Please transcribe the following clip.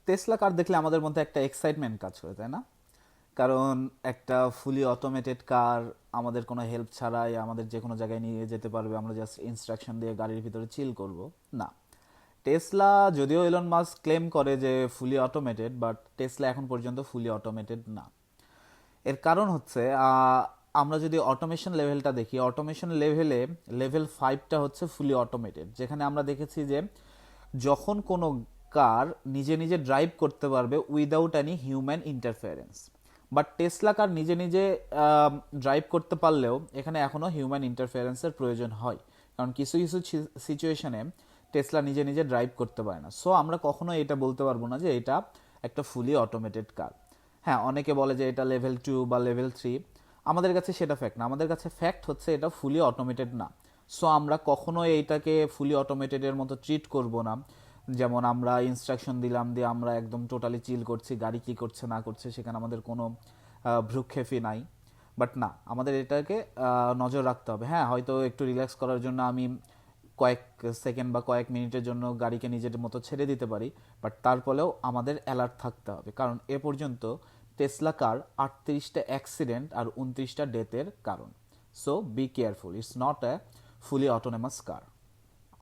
Tesla কার দেখলে আমাদের মধ্যে একটা এক্সাইটমেন্ট কাজ করে, তাই না? কারণ একটা ফুলি অটোমেটেড কার আমাদের কোনো হেল্প ছাড়াই আমাদের যে কোনো জায়গায় নিয়ে যেতে পারবে, আমরা জাস্ট ইনস্ট্রাকশন দিয়ে গাড়ির ভিতরে চিল করব। না, টেসলা, যদিও এলন মাস্ক ক্লেম করে যে ফুলি অটোমেটেড, বাট টেসলা এখন পর্যন্ত ফুলি অটোমেটেড না। এর কারণ হচ্ছে আমরা যদি অটোমেশন লেভেলটা দেখি, অটোমেশন লেভেলে লেভেল 5টা হচ্ছে ফুলি অটোমেটেড, যেখানে আমরা দেখেছি যে যখন কোনো কার নিজে নিজে ড্রাইভ করতে পারবে without any human interference. But Tesla car নিজে নিজে ড্রাইভ করতে পারলেও এখানে এখনও হিউম্যান ইন্টারফেয়ারেন্সের প্রয়োজন হয়, কারণ কিছু কিছু সিচুয়েশনে টেসলা নিজে নিজে ড্রাইভ করতে পারে না। সো আমরা কখনো এটা বলতে পারবো না যে এটা একটা ফুলি অটোমেটেড কার। হ্যাঁ, অনেকে বলে যে এটা লেভেল 2 বা লেভেল 3, আমাদের কাছে সেটা ফ্যাক্ট না। আমাদের কাছে ফ্যাক্ট হচ্ছে এটা ফুলি অটোমেটেড না। সো আমরা কখনো এইটাকে ফুলি অটোমেটেডের মতো ট্রিট করব না, যেমন আমরা ইনস্ট্রাকশন দিলাম দিয়ে আমরা একদম টোটালি চিল করছি, গাড়ি কি করছে না করছে সেখানে আমাদের কোনো ভ্রুক্ষেপই নাই। বাট না, আমাদের এটাকে নজর রাখতে হবে। হ্যাঁ, হয়তো একটু রিল্যাক্স করার জন্য আমি কয়েক সেকেন্ড বা কয়েক মিনিটের জন্য গাড়িকে নিজের মতো ছেড়ে দিতে পারি, বাট তারপরেও আমাদের অ্যালার্ট থাকতে হবে, কারণ এ পর্যন্ত টেসলা কার 38টা অ্যাক্সিডেন্ট আর 29টা ডেথের কারণ। So be careful, it's not a fully autonomous car.